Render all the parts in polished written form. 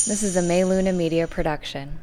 This is a May Luna Media production.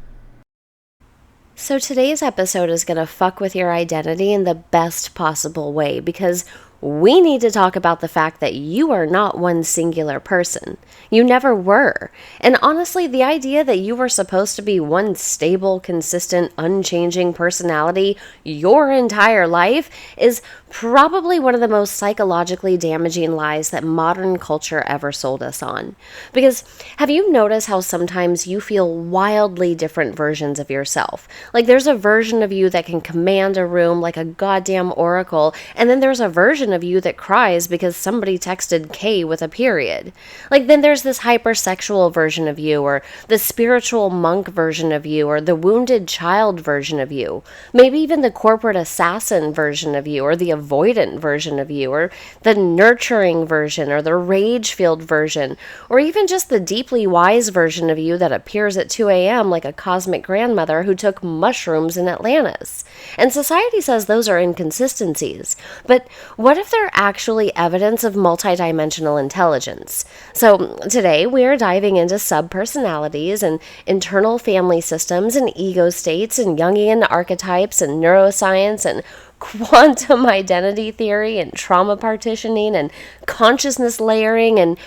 So today's episode is going to fuck with your identity in the best possible way because we need to talk about the fact that you are not one singular person. You never were. And honestly, the idea that you were supposed to be one stable, consistent, unchanging personality your entire life is probably one of the most psychologically damaging lies that modern culture ever sold us on. Because have you noticed how sometimes you feel wildly different versions of yourself? Like there's a version of you that can command a room like a goddamn oracle, and then there's a version of you that cries because somebody texted K with a period. Like then there's this hypersexual version of you, or the spiritual monk version of you, or the wounded child version of you. Maybe even the corporate assassin version of you, or the avoidant version of you, or the nurturing version, or the rage-filled version, or even just the deeply wise version of you that appears at 2 a.m. like a cosmic grandmother who took mushrooms in Atlantis. And society says those are inconsistencies. But what if they're actually evidence of multidimensional intelligence? So today we are diving into subpersonalities and internal family systems and ego states and Jungian archetypes and neuroscience and quantum identity theory and trauma partitioning and consciousness layering and,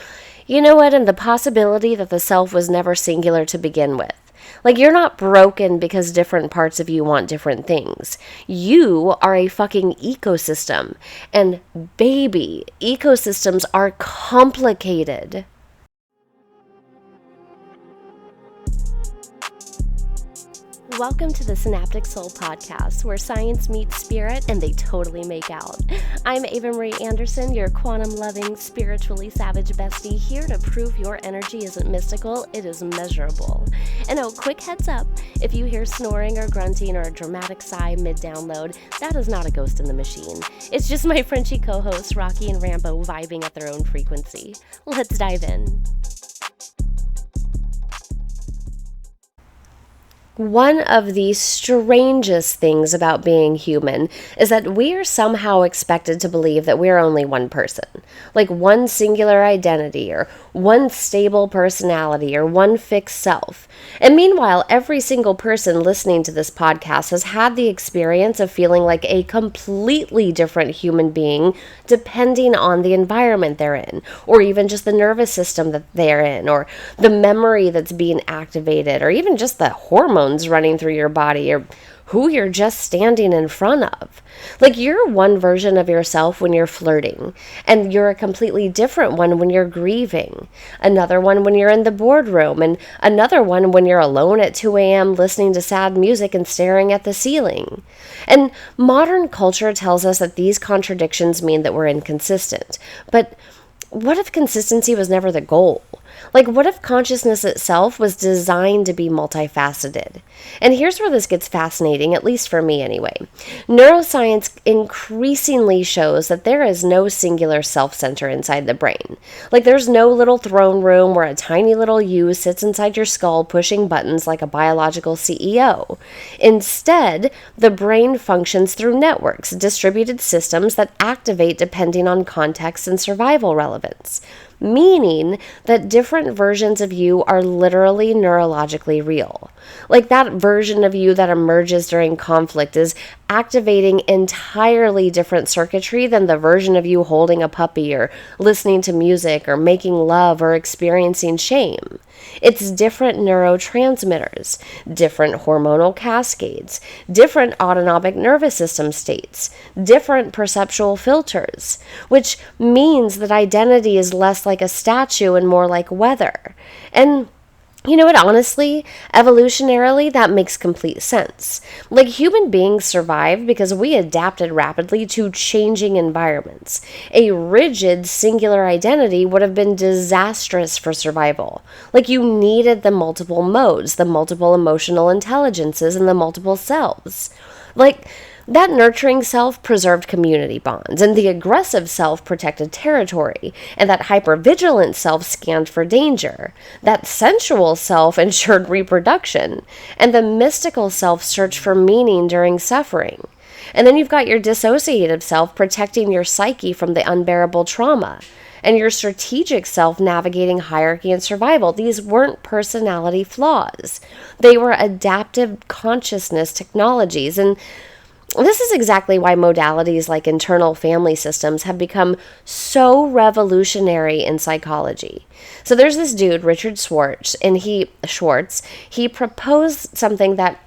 you know what, and the possibility that the self was never singular to begin with. Like, you're not broken because different parts of you want different things. You are a fucking ecosystem. And baby, ecosystems are complicated. Welcome to the Synaptic Soul Podcast, where science meets spirit and they totally make out. I'm Ava Marie Anderson, your quantum-loving, spiritually savage bestie, here to prove your energy isn't mystical, it is measurable. And oh, quick heads up, if you hear snoring or grunting or a dramatic sigh mid-download, that is not a ghost in the machine. It's just my Frenchie co-hosts, Rocky and Rambo, vibing at their own frequency. Let's dive in. One of the strangest things about being human is that we are somehow expected to believe that we're only one person, like one singular identity or one stable personality or one fixed self. And meanwhile, every single person listening to this podcast has had the experience of feeling like a completely different human being depending on the environment they're in, or even just the nervous system that they're in, or the memory that's being activated, or even just the hormones running through your body, or who you're just standing in front of. Like, you're one version of yourself when you're flirting, and you're a completely different one when you're grieving, another one when you're in the boardroom, and another one when you're alone at 2 a.m. listening to sad music and staring at the ceiling. And modern culture tells us that these contradictions mean that we're inconsistent. But what if consistency was never the goal? Like, what if consciousness itself was designed to be multifaceted? And here's where this gets fascinating, at least for me anyway. Neuroscience increasingly shows that there is no singular self-center inside the brain. Like, there's no little throne room where a tiny little you sits inside your skull pushing buttons like a biological CEO. Instead, the brain functions through networks, distributed systems that activate depending on context and survival relevance. Meaning that different versions of you are literally neurologically real. Like, that version of you that emerges during conflict is activating entirely different circuitry than the version of you holding a puppy or listening to music or making love or experiencing shame. It's different neurotransmitters, different hormonal cascades, different autonomic nervous system states, different perceptual filters, which means that identity is less like a statue and more like weather. And you know what, honestly, evolutionarily, that makes complete sense. Like, human beings survived because we adapted rapidly to changing environments. A rigid, singular identity would have been disastrous for survival. Like, you needed the multiple modes, the multiple emotional intelligences, and the multiple selves. Like, that nurturing self preserved community bonds, and the aggressive self protected territory, and that hypervigilant self scanned for danger. That sensual self ensured reproduction, and the mystical self searched for meaning during suffering. And then you've got your dissociative self protecting your psyche from the unbearable trauma. and your strategic self navigating hierarchy and survival. These weren't personality flaws. They were adaptive consciousness technologies. And this is exactly why modalities like internal family systems have become so revolutionary in psychology. So there's this dude, Richard Schwartz, and he proposed something that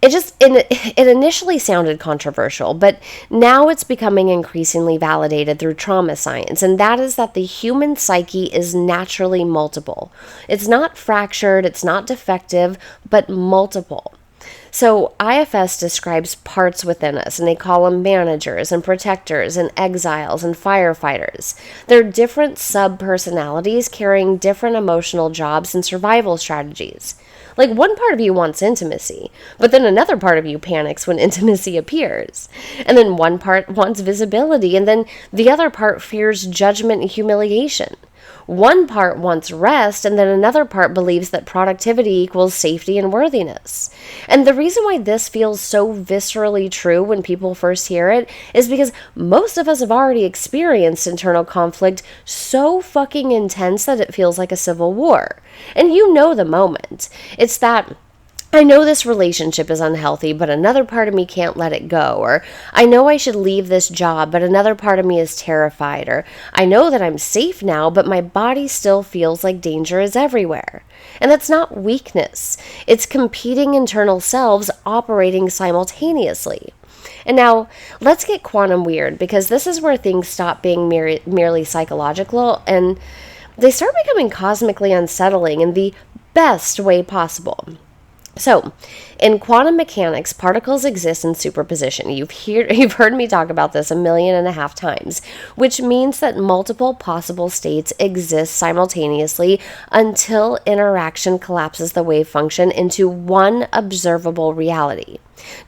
it initially sounded controversial, but now it's becoming increasingly validated through trauma science, and that is that the human psyche is naturally multiple. It's not fractured, it's not defective, but multiple. So IFS describes parts within us, and they call them managers and protectors and exiles and firefighters. They're different subpersonalities carrying different emotional jobs and survival strategies. Like, one part of you wants intimacy, but then another part of you panics when intimacy appears. And then one part wants visibility, and then the other part fears judgment and humiliation. One part wants rest, and then another part believes that productivity equals safety and worthiness. And the reason why this feels so viscerally true when people first hear it is because most of us have already experienced internal conflict so fucking intense that it feels like a civil war. And you know the moment. It's that, I know this relationship is unhealthy, but another part of me can't let it go. Or I know I should leave this job, but another part of me is terrified. Or I know that I'm safe now, but my body still feels like danger is everywhere. And that's not weakness. It's competing internal selves operating simultaneously. And now, let's get quantum weird, because this is where things stop being merely psychological and they start becoming cosmically unsettling in the best way possible. So, in quantum mechanics, particles exist in superposition. You've heard me talk about this 1.5 million times, which means that multiple possible states exist simultaneously until interaction collapses the wave function into one observable reality.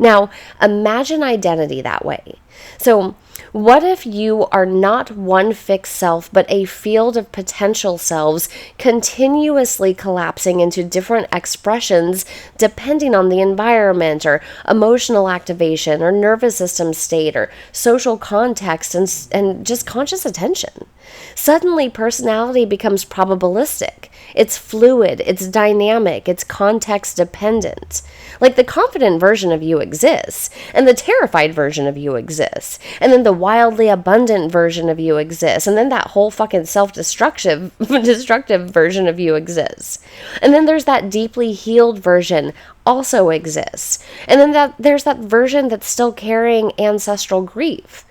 Now, imagine identity that way. So, what if you are not one fixed self, but a field of potential selves continuously collapsing into different expressions depending on the environment or emotional activation or nervous system state or social context and just conscious attention? Suddenly, personality becomes probabilistic. It's fluid, it's dynamic, it's context dependent. Like, the confident version of you exists, and the terrified version of you exists, and then the wildly abundant version of you exists, and then that whole fucking self-destructive version of you exists. And then there's that deeply healed version also exists. And then there's that version that's still carrying ancestral grief.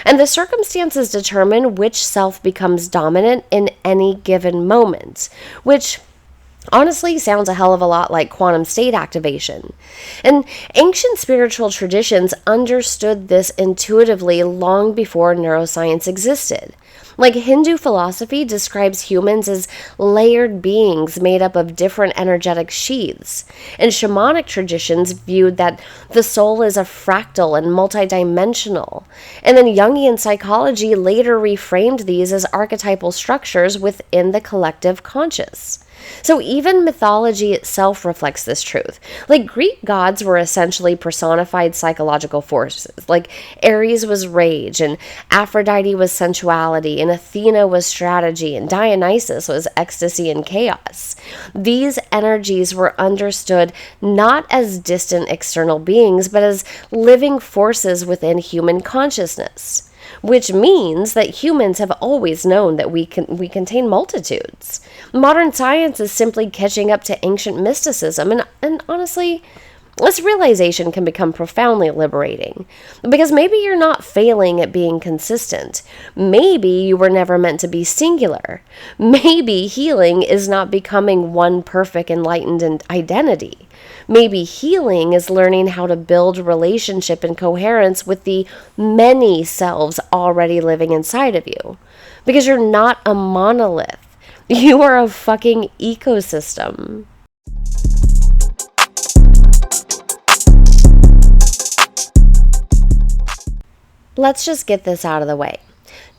And the circumstances determine which self becomes dominant in any given moment, which honestly sounds a hell of a lot like quantum state activation. And ancient spiritual traditions understood this intuitively long before neuroscience existed. Like, Hindu philosophy describes humans as layered beings made up of different energetic sheaths. And shamanic traditions viewed that the soul is a fractal and multidimensional. And then Jungian psychology later reframed these as archetypal structures within the collective conscious. So even mythology itself reflects this truth. Like, Greek gods were essentially personified psychological forces. Like, Ares was rage, and Aphrodite was sensuality, and Athena was strategy, and Dionysus was ecstasy and chaos. These energies were understood not as distant external beings, but as living forces within human consciousness. Which means that humans have always known that we contain multitudes. Modern science is simply catching up to ancient mysticism, and honestly, this realization can become profoundly liberating. Because maybe you're not failing at being consistent. Maybe you were never meant to be singular. Maybe healing is not becoming one perfect enlightened identity. Maybe healing is learning how to build relationship and coherence with the many selves already living inside of you. Because you're not a monolith. You are a fucking ecosystem. Let's just get this out of the way.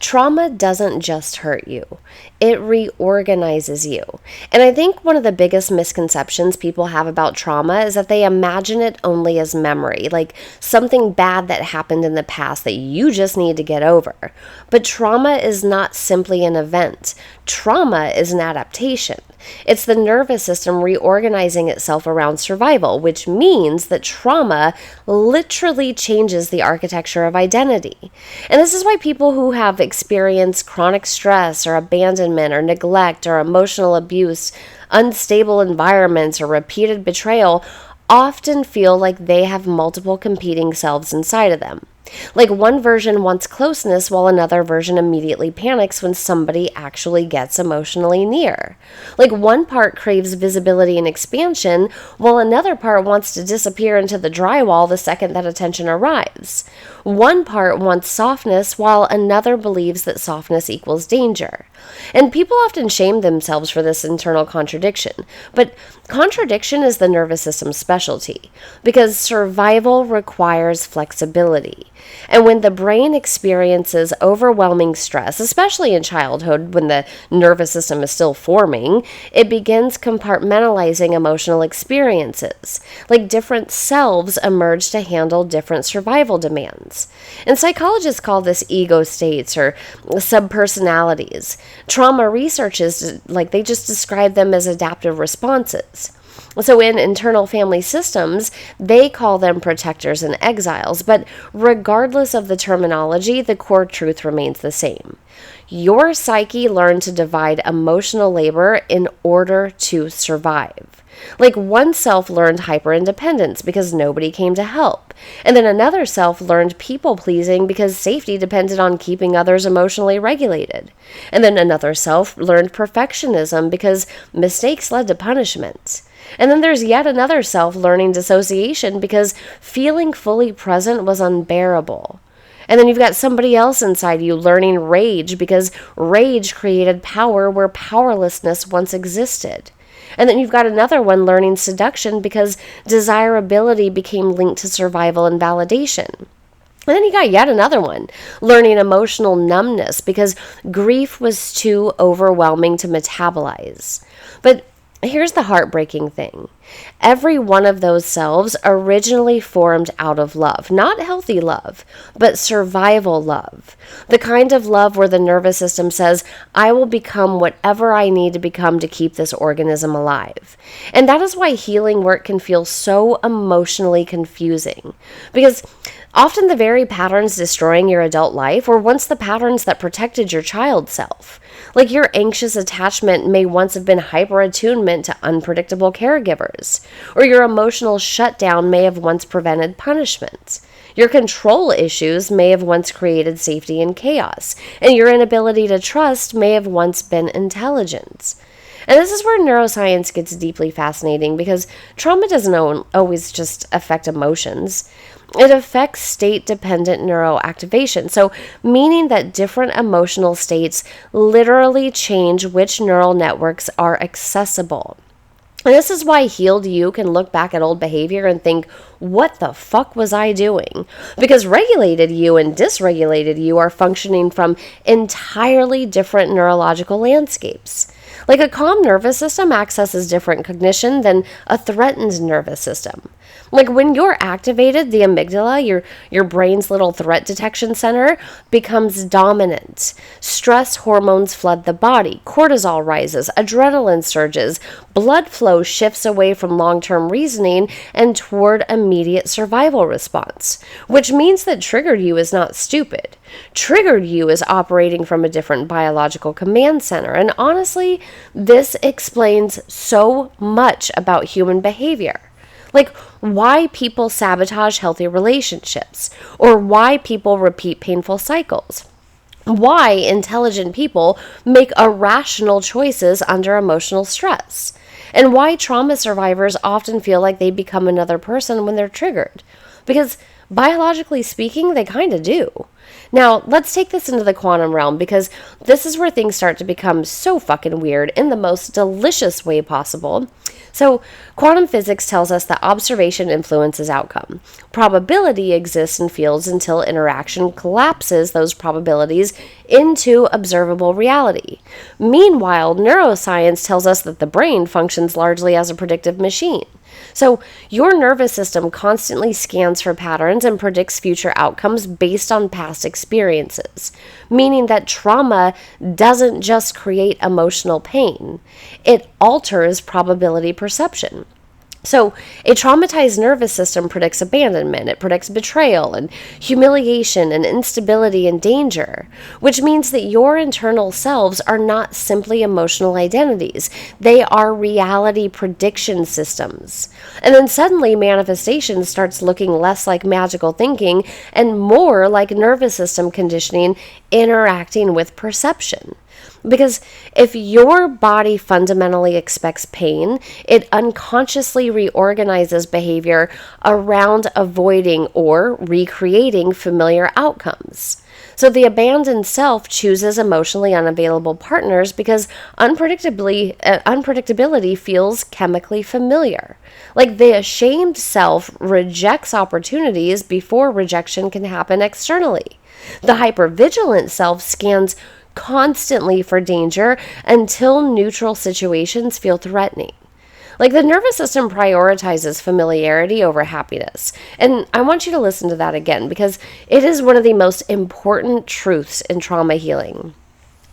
Trauma doesn't just hurt you, it reorganizes you. And I think one of the biggest misconceptions people have about trauma is that they imagine it only as memory, like something bad that happened in the past that you just need to get over. But trauma is not simply an event. Trauma is an adaptation. It's the nervous system reorganizing itself around survival, which means that trauma literally changes the architecture of identity. And this is why people who have experienced chronic stress or abandonment or neglect or emotional abuse, unstable environments, or repeated betrayal often feel like they have multiple competing selves inside of them. Like one version wants closeness while another version immediately panics when somebody actually gets emotionally near. Like one part craves visibility and expansion while another part wants to disappear into the drywall the second that attention arrives. One part wants softness while another believes that softness equals danger. And people often shame themselves for this internal contradiction. But contradiction is the nervous system's specialty because survival requires flexibility. And when the brain experiences overwhelming stress, especially in childhood when the nervous system is still forming, it begins compartmentalizing emotional experiences. Like different selves emerge to handle different survival demands. And psychologists call this ego states or subpersonalities. Trauma researchers, they just describe them as adaptive responses. So in internal family systems, they call them protectors and exiles, but regardless of the terminology, the core truth remains the same. Your psyche learned to divide emotional labor in order to survive. Like one self learned hyper-independence because nobody came to help, and then another self learned people-pleasing because safety depended on keeping others emotionally regulated. And then another self learned perfectionism because mistakes led to punishment. And then there's yet another self learning dissociation because feeling fully present was unbearable. And then you've got somebody else inside you learning rage because rage created power where powerlessness once existed. And then you've got another one learning seduction because desirability became linked to survival and validation. And then you got yet another one learning emotional numbness because grief was too overwhelming to metabolize. But here's the heartbreaking thing. Every one of those selves originally formed out of love. Not healthy love, but survival love. The kind of love where the nervous system says, I will become whatever I need to become to keep this organism alive. And that is why healing work can feel so emotionally confusing. Because often the very patterns destroying your adult life were once the patterns that protected your child self. Like your anxious attachment may once have been hyper-attunement to unpredictable caregivers, or your emotional shutdown may have once prevented punishment. Your control issues may have once created safety in chaos, and your inability to trust may have once been intelligence. And this is where neuroscience gets deeply fascinating because trauma doesn't always just affect emotions. It affects state-dependent neuroactivation, so meaning that different emotional states literally change which neural networks are accessible. And this is why healed you can look back at old behavior and think, what the fuck was I doing? Because regulated you and dysregulated you are functioning from entirely different neurological landscapes. Like a calm nervous system accesses different cognition than a threatened nervous system. Like when you're activated, the amygdala, your brain's little threat detection center, becomes dominant. Stress hormones flood the body, cortisol rises, adrenaline surges, blood flow shifts away from long-term reasoning and toward immediate survival response, which means that triggered you is not stupid. Triggered you is operating from a different biological command center, and honestly, this explains so much about human behavior. Like why people sabotage healthy relationships, or why people repeat painful cycles. Why intelligent people make irrational choices under emotional stress. And why trauma survivors often feel like they become another person when they're triggered. Because biologically speaking, they kind of do. Now, let's take this into the quantum realm because this is where things start to become so fucking weird in the most delicious way possible. So, quantum physics tells us that observation influences outcome. Probability exists in fields until interaction collapses those probabilities into observable reality. Meanwhile, neuroscience tells us that the brain functions largely as a predictive machine. So, your nervous system constantly scans for patterns and predicts future outcomes based on past experiences, meaning that trauma doesn't just create emotional pain, it alters probability perception. So, a traumatized nervous system predicts abandonment, it predicts betrayal and humiliation and instability and danger, which means that your internal selves are not simply emotional identities, they are reality prediction systems. And then suddenly manifestation starts looking less like magical thinking and more like nervous system conditioning interacting with perception. Because if your body fundamentally expects pain, it unconsciously reorganizes behavior around avoiding or recreating familiar outcomes. So the abandoned self chooses emotionally unavailable partners because unpredictability feels chemically familiar. Like the ashamed self rejects opportunities before rejection can happen externally. The hypervigilant self scans constantly for danger until neutral situations feel threatening. Like the nervous system prioritizes familiarity over happiness. And I want you to listen to that again because it is one of the most important truths in trauma healing.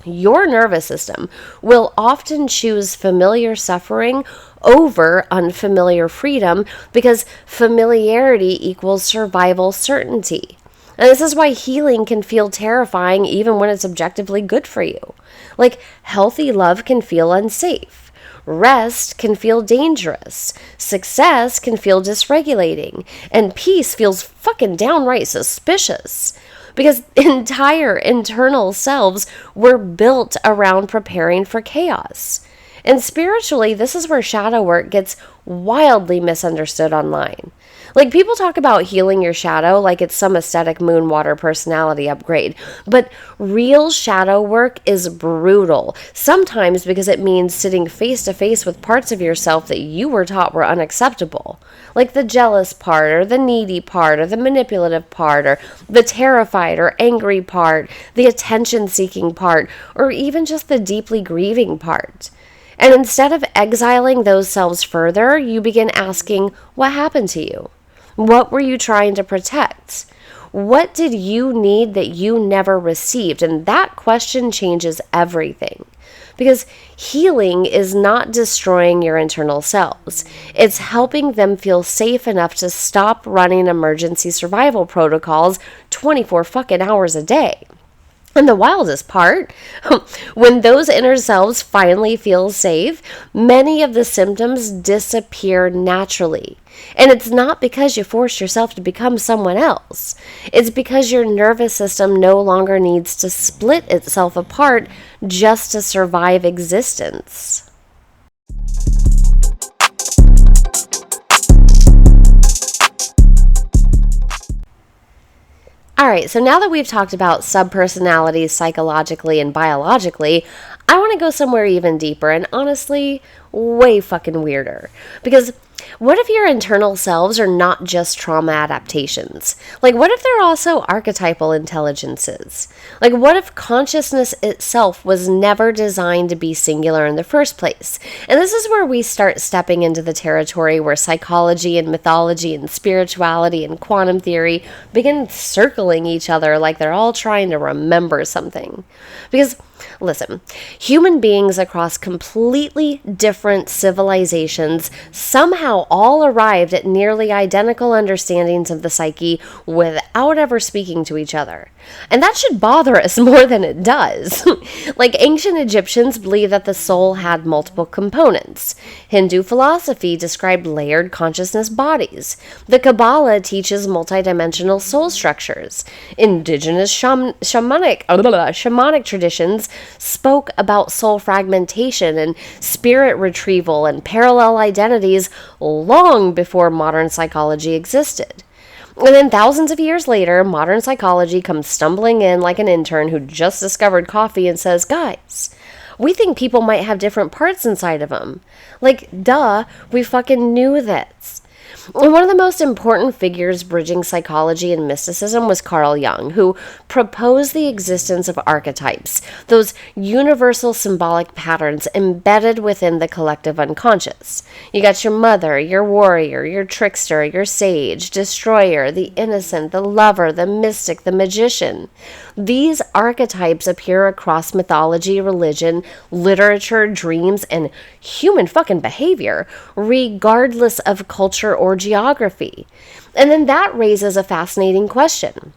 Your nervous system will often choose familiar suffering over unfamiliar freedom because familiarity equals survival certainty. And this is why healing can feel terrifying even when it's objectively good for you. Like, healthy love can feel unsafe. Rest can feel dangerous. Success can feel dysregulating. And peace feels fucking downright suspicious. Because entire internal selves were built around preparing for chaos. And spiritually, this is where shadow work gets wildly misunderstood online. Like, people talk about healing your shadow like it's some aesthetic moon water personality upgrade. But real shadow work is brutal. Sometimes because it means sitting face to face with parts of yourself that you were taught were unacceptable. Like the jealous part, or the needy part, or the manipulative part, or the terrified or angry part, the attention-seeking part, or even just the deeply grieving part. And instead of exiling those selves further, you begin asking, what happened to you? What were you trying to protect? What did you need that you never received? And that question changes everything. Because healing is not destroying your internal selves. It's helping them feel safe enough to stop running emergency survival protocols 24 fucking hours a day. And the wildest part, when those inner selves finally feel safe, many of the symptoms disappear naturally. And it's not because you forced yourself to become someone else. It's because your nervous system no longer needs to split itself apart just to survive existence. All right, so now that we've talked about subpersonalities psychologically and biologically, I want to go somewhere even deeper and honestly, way fucking weirder. Because what if your internal selves are not just trauma adaptations? Like, what if they're also archetypal intelligences? Like, what if consciousness itself was never designed to be singular in the first place? And this is where we start stepping into the territory where psychology and mythology and spirituality and quantum theory begin circling each other like they're all trying to remember something. Because listen, human beings across completely different civilizations somehow all arrived at nearly identical understandings of the psyche without ever speaking to each other. And that should bother us more than it does. Like, ancient Egyptians believed that the soul had multiple components. Hindu philosophy described layered consciousness bodies. The Kabbalah teaches multidimensional soul structures. Indigenous shamanic traditions spoke about soul fragmentation and spirit retrieval and parallel identities long before modern psychology existed. And then thousands of years later, modern psychology comes stumbling in like an intern who just discovered coffee and says, guys, we think people might have different parts inside of them. Like, duh, we fucking knew this. And one of the most important figures bridging psychology and mysticism was Carl Jung, who proposed the existence of archetypes, those universal symbolic patterns embedded within the collective unconscious. You got your mother, your warrior, your trickster, your sage, destroyer, the innocent, the lover, the mystic, the magician. These archetypes appear across mythology, religion, literature, dreams, and human fucking behavior, regardless of culture or geography. And then that raises a fascinating question.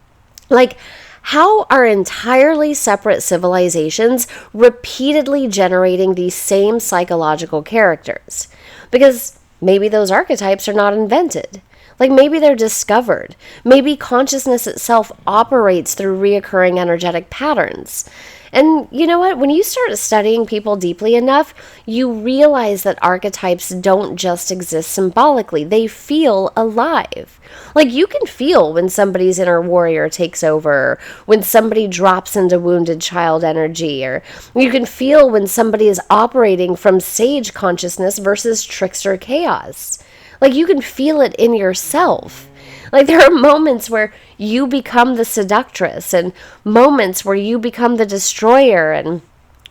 Like, how are entirely separate civilizations repeatedly generating these same psychological characters? Because maybe those archetypes are not invented. Like, maybe they're discovered. Maybe consciousness itself operates through reoccurring energetic patterns. And you know what? When you start studying people deeply enough, you realize that archetypes don't just exist symbolically. They feel alive. Like, you can feel when somebody's inner warrior takes over, when somebody drops into wounded child energy, or you can feel when somebody is operating from sage consciousness versus trickster chaos. Like, you can feel it in yourself. Like, there are moments where you become the seductress, and moments where you become the destroyer, and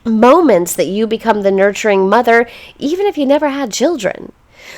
moments that you become the nurturing mother, even if you never had children.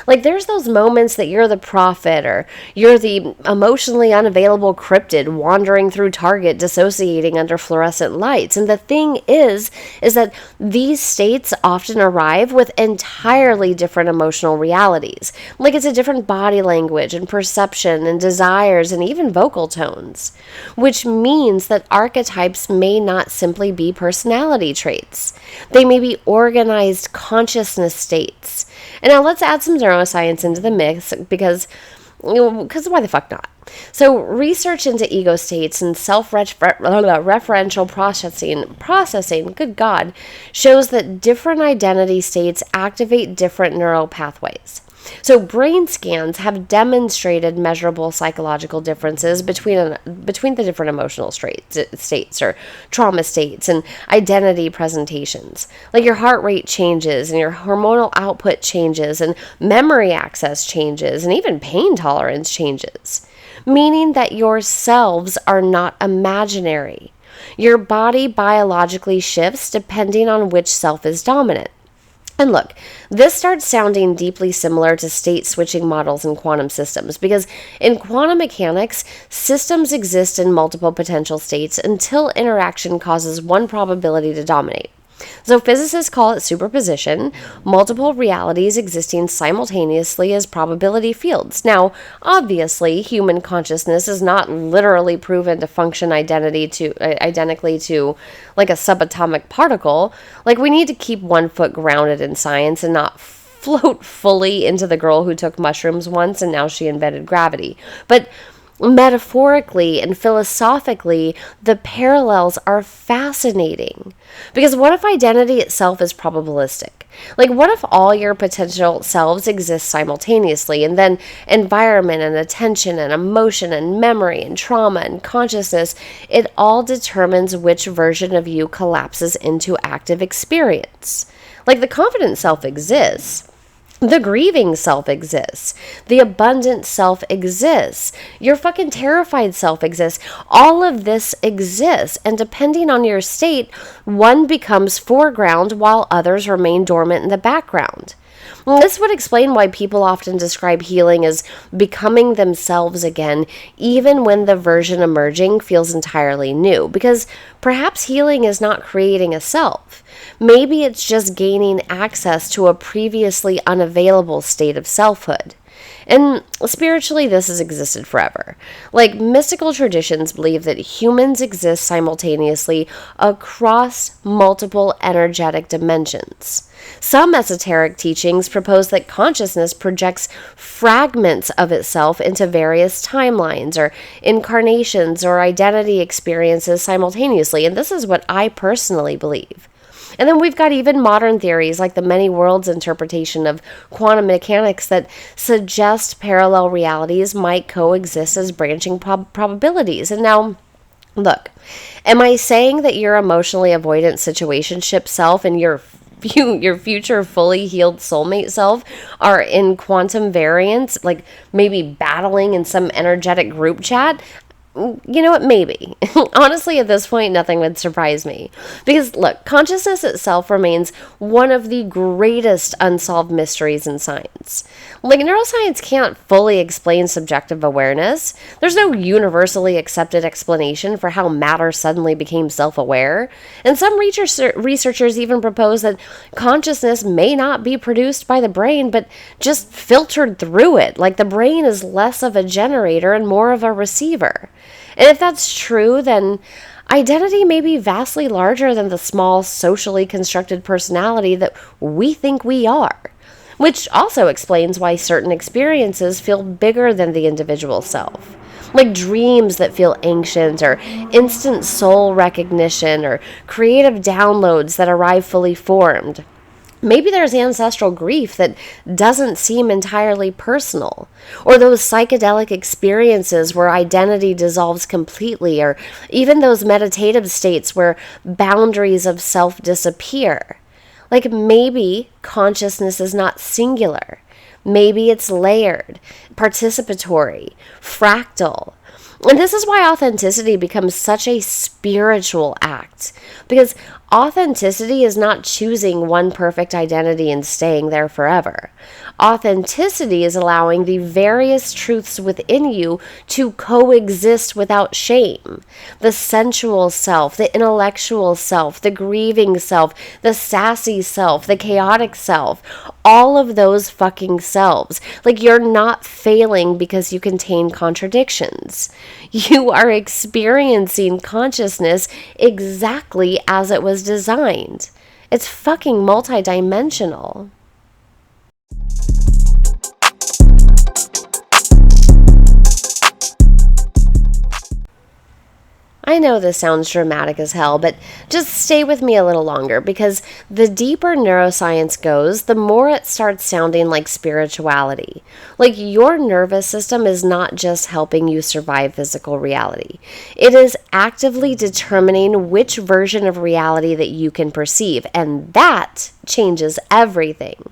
Like, there's those moments that you're the prophet, or you're the emotionally unavailable cryptid wandering through Target, dissociating under fluorescent lights. And the thing is that these states often arrive with entirely different emotional realities. Like, it's a different body language and perception and desires and even vocal tones, which means that archetypes may not simply be personality traits. They may be organized consciousness states. And now let's add some neuroscience into the mix because why the fuck not? So research into ego states and self-referential processing, good God, shows that different identity states activate different neural pathways. So brain scans have demonstrated measurable psychological differences between the different emotional states or trauma states and identity presentations. Like, your heart rate changes and your hormonal output changes and memory access changes and even pain tolerance changes, meaning that your selves are not imaginary. Your body biologically shifts depending on which self is dominant. And look, this starts sounding deeply similar to state switching models in quantum systems, because in quantum mechanics, systems exist in multiple potential states until interaction causes one probability to dominate. So physicists call it superposition, multiple realities existing simultaneously as probability fields. Now, obviously, human consciousness is not literally proven to function identically to like a subatomic particle. Like, we need to keep one foot grounded in science and not float fully into the girl who took mushrooms once and now she invented gravity. But metaphorically and philosophically, the parallels are fascinating. Because what if identity itself is probabilistic? Like, what if all your potential selves exist simultaneously, and then environment and attention and emotion and memory and trauma and consciousness, it all determines which version of you collapses into active experience? Like, the confident self exists. The grieving self exists. The abundant self exists. Your fucking terrified self exists. All of this exists. And depending on your state, one becomes foreground while others remain dormant in the background. This would explain why people often describe healing as becoming themselves again, even when the version emerging feels entirely new. Because perhaps healing is not creating a self. Maybe it's just gaining access to a previously unavailable state of selfhood. And spiritually, this has existed forever. Like, mystical traditions believe that humans exist simultaneously across multiple energetic dimensions. Some esoteric teachings propose that consciousness projects fragments of itself into various timelines or incarnations or identity experiences simultaneously, and this is what I personally believe. And then we've got even modern theories like the many worlds interpretation of quantum mechanics that suggest parallel realities might coexist as branching probabilities. And now, look, am I saying that your emotionally avoidant situationship self and your future fully healed soulmate self are in quantum variance, like maybe battling in some energetic group chat? You know what? Maybe. Honestly, at this point, nothing would surprise me. Because, look, consciousness itself remains one of the greatest unsolved mysteries in science. Like, neuroscience can't fully explain subjective awareness. There's no universally accepted explanation for how matter suddenly became self-aware. And some researchers even propose that consciousness may not be produced by the brain, but just filtered through it. Like, the brain is less of a generator and more of a receiver. And if that's true, then identity may be vastly larger than the small, socially constructed personality that we think we are. Which also explains why certain experiences feel bigger than the individual self. Like dreams that feel ancient, or instant soul recognition, or creative downloads that arrive fully formed. Maybe there's ancestral grief that doesn't seem entirely personal, or those psychedelic experiences where identity dissolves completely, or even those meditative states where boundaries of self disappear. Like maybe consciousness is not singular. Maybe it's layered, participatory, fractal. And this is why authenticity becomes such a spiritual act, because authenticity is not choosing one perfect identity and staying there forever. Authenticity is allowing the various truths within you to coexist without shame. The sensual self, the intellectual self, the grieving self, the sassy self, the chaotic self, all of those fucking selves. Like, you're not failing because you contain contradictions. You are experiencing consciousness exactly as it was designed. It's fucking multidimensional. I know this sounds dramatic as hell, but just stay with me a little longer, because the deeper neuroscience goes, the more it starts sounding like spirituality. Like, your nervous system is not just helping you survive physical reality. It is actively determining which version of reality that you can perceive, and that changes everything.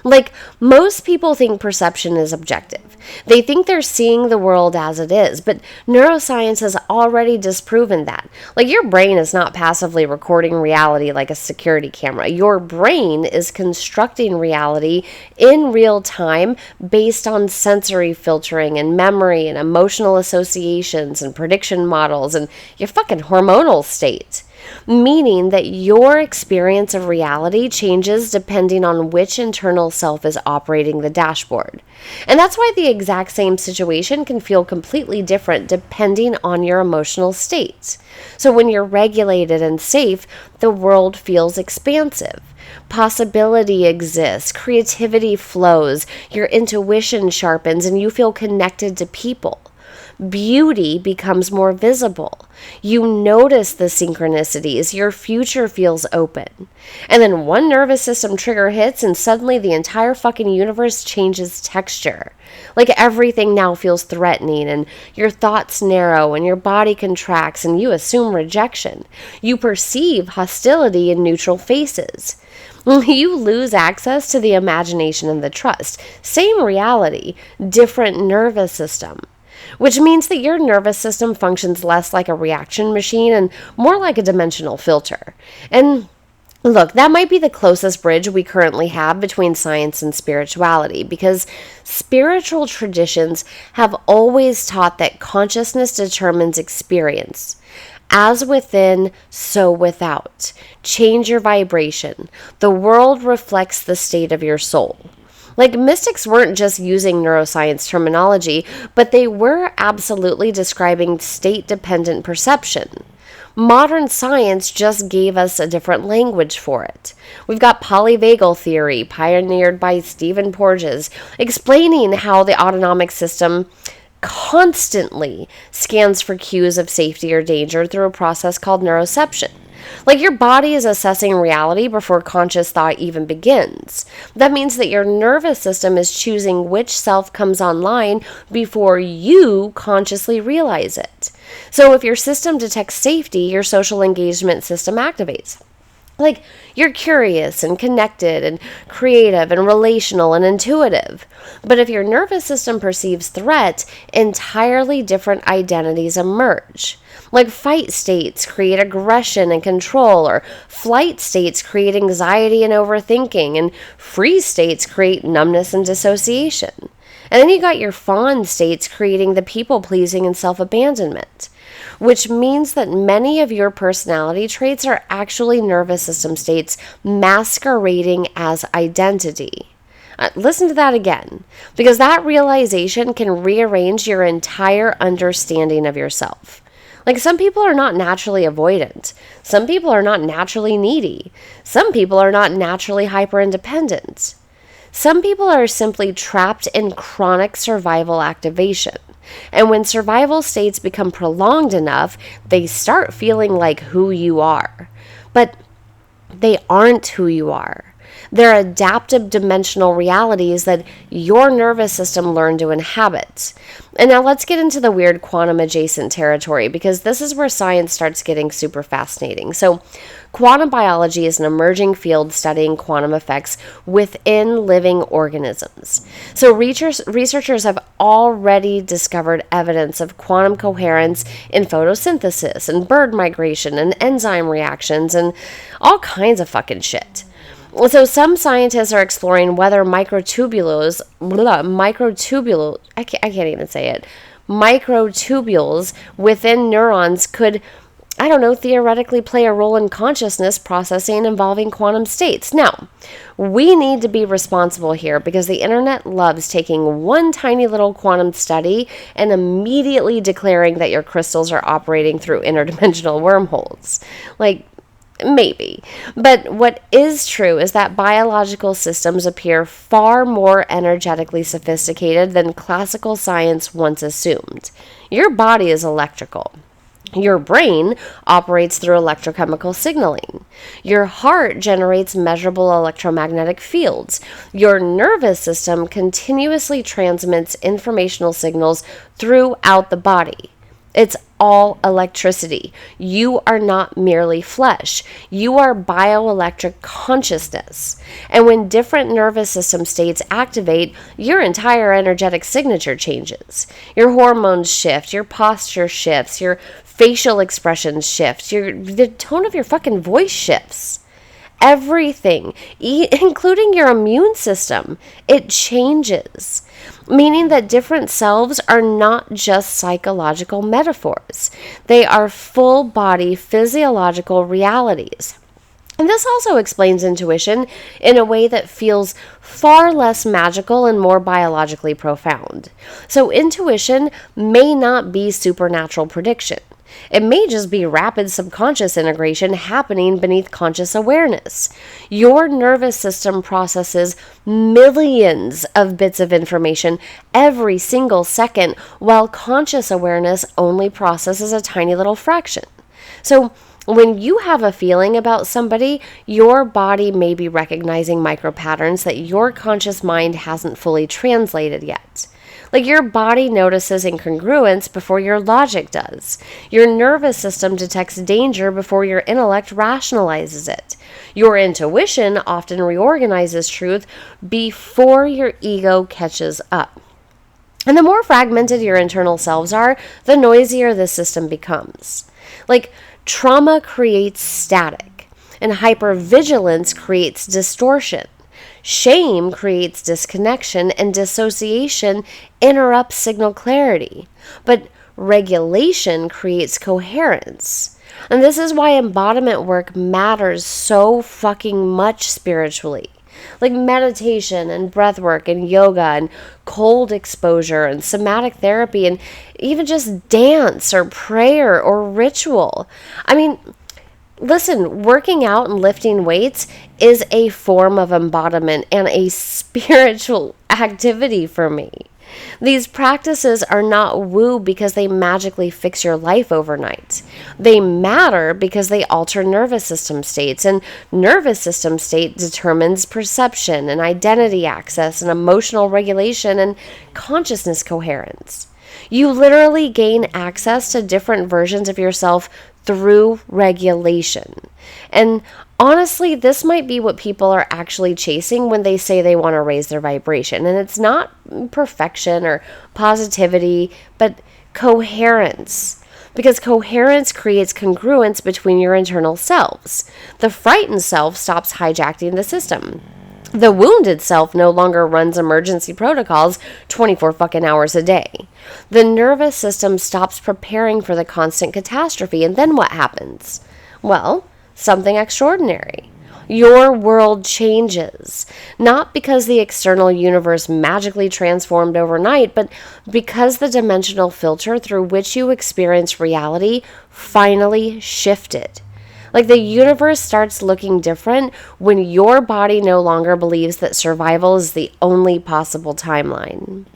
Like, most people think perception is objective. They think they're seeing the world as it is, but neuroscience has already disproven that. Like, your brain is not passively recording reality like a security camera. Your brain is constructing reality in real time based on sensory filtering and memory and emotional associations and prediction models and your fucking hormonal state. Meaning that your experience of reality changes depending on which internal self is operating the dashboard. And that's why the exact same situation can feel completely different depending on your emotional state. So when you're regulated and safe, the world feels expansive. Possibility exists, creativity flows, your intuition sharpens, and you feel connected to people. Beauty becomes more visible. You notice the synchronicities. Your future feels open. And then one nervous system trigger hits and suddenly the entire fucking universe changes texture. Like, everything now feels threatening, and your thoughts narrow and your body contracts and you assume rejection. You perceive hostility in neutral faces. You lose access to the imagination and the trust. Same reality, different nervous system. Which means that your nervous system functions less like a reaction machine and more like a dimensional filter. And look, that might be the closest bridge we currently have between science and spirituality, because spiritual traditions have always taught that consciousness determines experience. As within, so without. Change your vibration. The world reflects the state of your soul. Like, mystics weren't just using neuroscience terminology, but they were absolutely describing state-dependent perception. Modern science just gave us a different language for it. We've got polyvagal theory, pioneered by Stephen Porges, explaining how the autonomic system constantly scans for cues of safety or danger through a process called neuroception. Like your body is assessing reality before conscious thought even begins. That means that your nervous system is choosing which self comes online before you consciously realize it. So if your system detects safety, your social engagement system activates. Like, you're curious and connected and creative and relational and intuitive. But if your nervous system perceives threat, entirely different identities emerge. Like fight states create aggression and control, or flight states create anxiety and overthinking, and freeze states create numbness and dissociation. And then you got your fawn states creating the people-pleasing and self-abandonment, which means that many of your personality traits are actually nervous system states masquerading as identity. Listen to that again, because that realization can rearrange your entire understanding of yourself. Like, some people are not naturally avoidant. Some people are not naturally needy. Some people are not naturally hyper-independent. Some people are simply trapped in chronic survival activation. And when survival states become prolonged enough, they start feeling like who you are. But they aren't who you are. They're adaptive dimensional realities that your nervous system learned to inhabit. And now let's get into the weird quantum adjacent territory, because this is where science starts getting super fascinating. So quantum biology is an emerging field studying quantum effects within living organisms. So researchers have already discovered evidence of quantum coherence in photosynthesis and bird migration and enzyme reactions and all kinds of fucking shit. So some scientists are exploring whether microtubules within neurons could, theoretically play a role in consciousness processing involving quantum states. Now, we need to be responsible here, because the internet loves taking one tiny little quantum study and immediately declaring that your crystals are operating through interdimensional wormholes. Like, maybe. But what is true is that biological systems appear far more energetically sophisticated than classical science once assumed. Your body is electrical. Your brain operates through electrochemical signaling. Your heart generates measurable electromagnetic fields. Your nervous system continuously transmits informational signals throughout the body. It's all electricity. You are not merely flesh. You are bioelectric consciousness. And when different nervous system states activate, your entire energetic signature changes. Your hormones shift, your posture shifts, your facial expressions shift, the tone of your fucking voice shifts. Everything, including your immune system, it changes. Meaning that different selves are not just psychological metaphors. They are full-body physiological realities. And this also explains intuition in a way that feels far less magical and more biologically profound. So intuition may not be supernatural prediction. It may just be rapid subconscious integration happening beneath conscious awareness. Your nervous system processes millions of bits of information every single second, while conscious awareness only processes a tiny little fraction. So when you have a feeling about somebody, your body may be recognizing micro-patterns that your conscious mind hasn't fully translated yet. Like, your body notices incongruence before your logic does. Your nervous system detects danger before your intellect rationalizes it. Your intuition often reorganizes truth before your ego catches up. And the more fragmented your internal selves are, the noisier the system becomes. Like, trauma creates static, and hypervigilance creates distortion. Shame creates disconnection, and dissociation interrupts signal clarity. But regulation creates coherence. And this is why embodiment work matters so fucking much spiritually. Like meditation and breath work and yoga and cold exposure and somatic therapy and even just dance or prayer or ritual. I mean, listen, working out and lifting weights is a form of embodiment and a spiritual activity for me. These practices are not woo because they magically fix your life overnight. They matter because they alter nervous system states, and nervous system state determines perception and identity access and emotional regulation and consciousness coherence. You literally gain access to different versions of yourself through regulation. And honestly, this might be what people are actually chasing when they say they want to raise their vibration. And it's not perfection or positivity, but coherence. Because coherence creates congruence between your internal selves. The frightened self stops hijacking the system. The wounded self no longer runs emergency protocols 24 fucking hours a day. The nervous system stops preparing for the constant catastrophe, and then what happens? Well, something extraordinary. Your world changes, not because the external universe magically transformed overnight, but because the dimensional filter through which you experience reality finally shifted. Like the universe starts looking different when your body no longer believes that survival is the only possible timeline.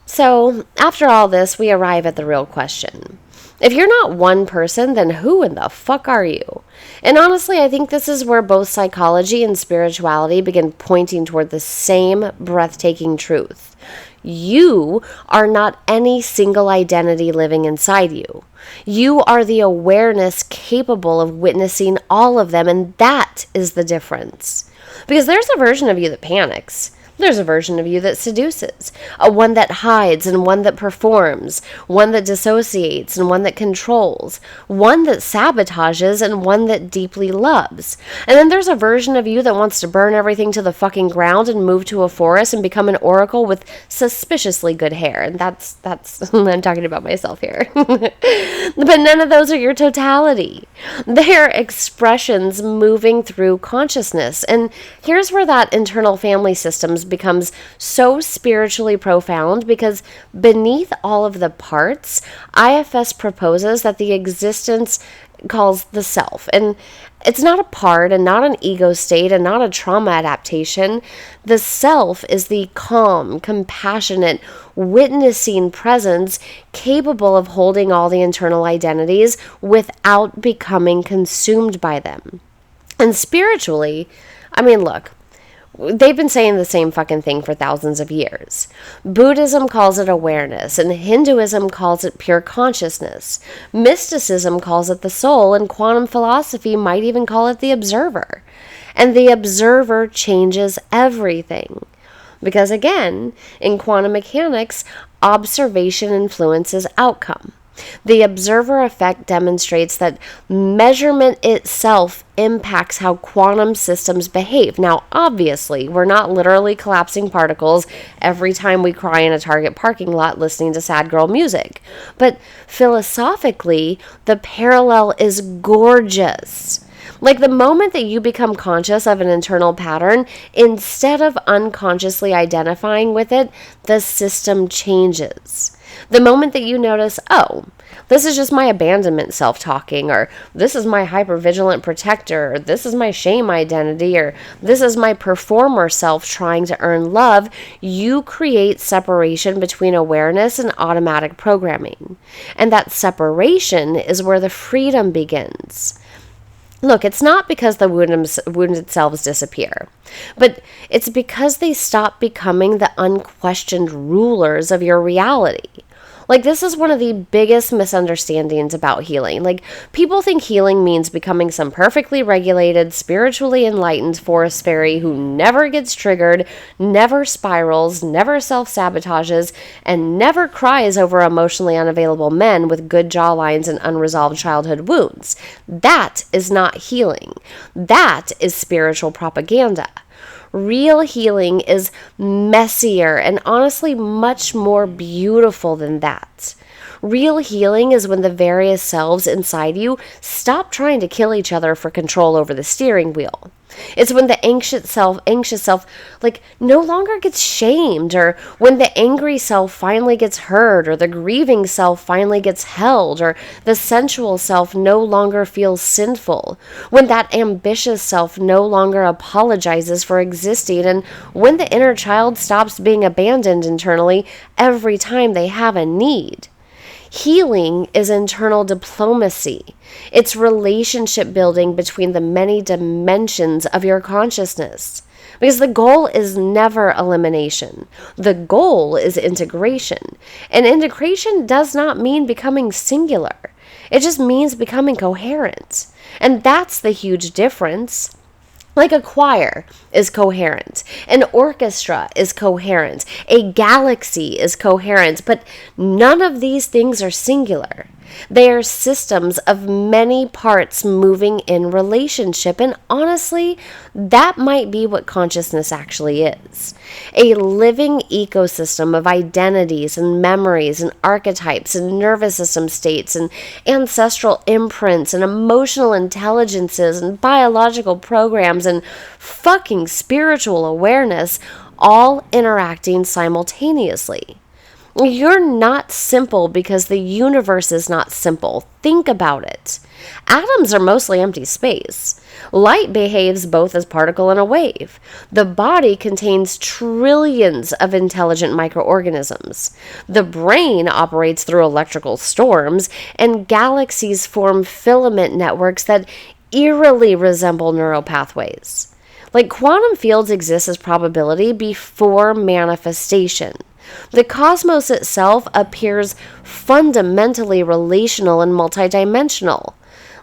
So, after all this, we arrive at the real question. If you're not one person, then who in the fuck are you? And honestly, I think this is where both psychology and spirituality begin pointing toward the same breathtaking truth. You are not any single identity living inside you. You are the awareness capable of witnessing all of them, and that is the difference. Because there's a version of you that panics. There's a version of you that seduces, one that hides and one that performs, one that dissociates and one that controls, one that sabotages and one that deeply loves. And then there's a version of you that wants to burn everything to the fucking ground and move to a forest and become an oracle with suspiciously good hair. And that's I'm talking about myself here. But none of those are your totality. They're expressions moving through consciousness. And here's where that internal family systems becomes so spiritually profound, because beneath all of the parts, IFS proposes that the existence calls the self. And it's not a part and not an ego state and not a trauma adaptation. The self is the calm, compassionate, witnessing presence capable of holding all the internal identities without becoming consumed by them. And spiritually, I mean, look, they've been saying the same fucking thing for thousands of years. Buddhism calls it awareness, and Hinduism calls it pure consciousness. Mysticism calls it the soul, and quantum philosophy might even call it the observer. And the observer changes everything. Because again, in quantum mechanics, observation influences outcome. The observer effect demonstrates that measurement itself impacts how quantum systems behave. Now, obviously, we're not literally collapsing particles every time we cry in a Target parking lot listening to sad girl music. But philosophically, the parallel is gorgeous. Like the moment that you become conscious of an internal pattern, instead of unconsciously identifying with it, the system changes. The moment that you notice, oh, this is just my abandonment self-talking, or this is my hypervigilant protector, or this is my shame identity, or this is my performer self trying to earn love, you create separation between awareness and automatic programming. And that separation is where the freedom begins. Look, it's not because the wounded selves disappear, but it's because they stop becoming the unquestioned rulers of your reality. Like, this is one of the biggest misunderstandings about healing. Like, people think healing means becoming some perfectly regulated, spiritually enlightened forest fairy who never gets triggered, never spirals, never self-sabotages, and never cries over emotionally unavailable men with good jawlines and unresolved childhood wounds. That is not healing. That is spiritual propaganda. Real healing is messier and honestly much more beautiful than that. Real healing is when the various selves inside you stop trying to kill each other for control over the steering wheel. It's when the anxious self, like, no longer gets shamed, or when the angry self finally gets heard, or the grieving self finally gets held, or the sensual self no longer feels sinful, when that ambitious self no longer apologizes for existing, and when the inner child stops being abandoned internally every time they have a need. Healing is internal diplomacy. It's relationship building between the many dimensions of your consciousness. Because the goal is never elimination. The goal is integration. And integration does not mean becoming singular. It just means becoming coherent. And that's the huge difference. Like a choir is coherent, an orchestra is coherent, a galaxy is coherent, but none of these things are singular. They are systems of many parts moving in relationship, and honestly, that might be what consciousness actually is. A living ecosystem of identities and memories and archetypes and nervous system states and ancestral imprints and emotional intelligences and biological programs and fucking spiritual awareness, all interacting simultaneously. You're not simple because the universe is not simple. Think about it. Atoms are mostly empty space. Light behaves both as particle and a wave. The body contains trillions of intelligent microorganisms. The brain operates through electrical storms, and galaxies form filament networks that eerily resemble neural pathways. Like, quantum fields exist as probability before manifestation. The cosmos itself appears fundamentally relational and multidimensional.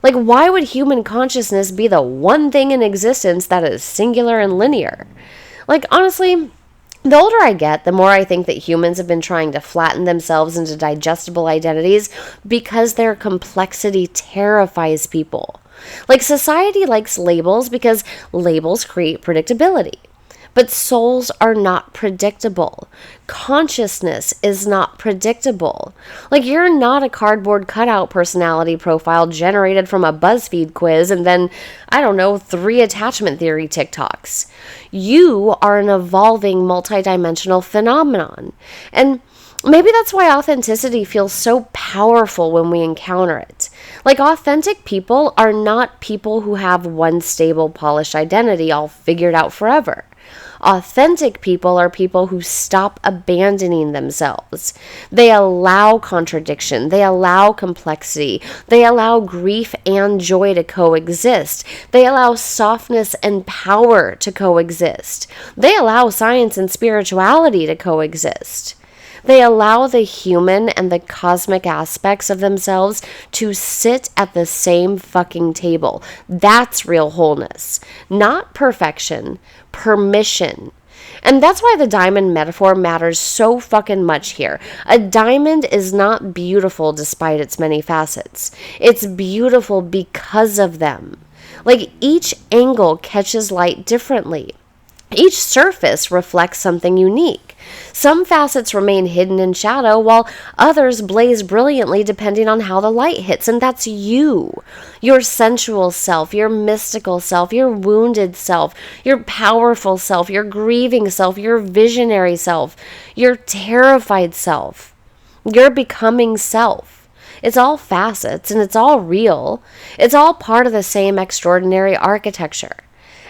Like, why would human consciousness be the one thing in existence that is singular and linear? Like, honestly, the older I get, the more I think that humans have been trying to flatten themselves into digestible identities because their complexity terrifies people. Like, society likes labels because labels create predictability. But souls are not predictable. Consciousness is not predictable. Like, you're not a cardboard cutout personality profile generated from a BuzzFeed quiz and then, 3 attachment theory TikToks. You are an evolving multidimensional phenomenon. And maybe that's why authenticity feels so powerful when we encounter it. Like, authentic people are not people who have one stable, polished identity all figured out forever. Authentic people are people who stop abandoning themselves. They allow contradiction. They allow complexity. They allow grief and joy to coexist. They allow softness and power to coexist. They allow science and spirituality to coexist. They allow the human and the cosmic aspects of themselves to sit at the same fucking table. That's real wholeness. Not perfection, permission. And that's why the diamond metaphor matters so fucking much here. A diamond is not beautiful despite its many facets. It's beautiful because of them. Like, each angle catches light differently. Each surface reflects something unique. Some facets remain hidden in shadow, while others blaze brilliantly depending on how the light hits, and that's you. Your sensual self, your mystical self, your wounded self, your powerful self, your grieving self, your visionary self, your terrified self, your becoming self. It's all facets, and it's all real. It's all part of the same extraordinary architecture.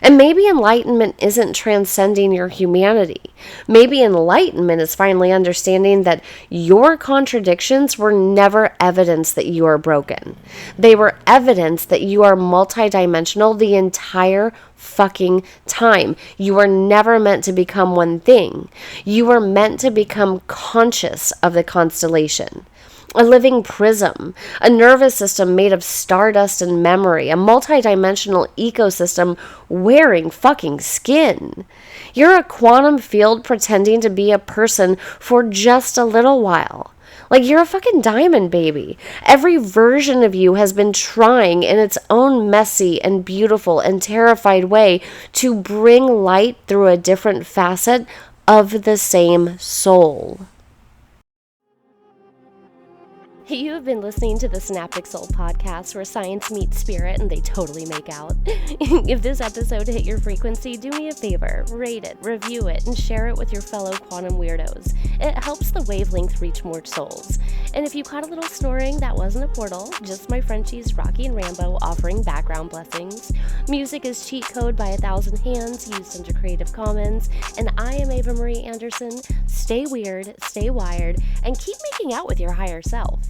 And maybe enlightenment isn't transcending your humanity. Maybe enlightenment is finally understanding that your contradictions were never evidence that you are broken. They were evidence that you are multidimensional the entire fucking time. You are never meant to become one thing. You are meant to become conscious of the constellation. A living prism, a nervous system made of stardust and memory, a multidimensional ecosystem wearing fucking skin. You're a quantum field pretending to be a person for just a little while. Like, you're a fucking diamond, baby. Every version of you has been trying in its own messy and beautiful and terrified way to bring light through a different facet of the same soul. You have been listening to the Synaptic Soul Podcast, where science meets spirit and they totally make out. If this episode hit your frequency, do me a favor, rate it, review it, and share it with your fellow quantum weirdos. It helps the wavelength reach more souls. And if you caught a little snoring, that wasn't a portal, just my Frenchies Rocky and Rambo offering background blessings. Music is Cheat Code by 1,000 Hands, used under Creative Commons. And I am Ava Marie Anderson. Stay weird, stay wired, and keep making out with your higher self.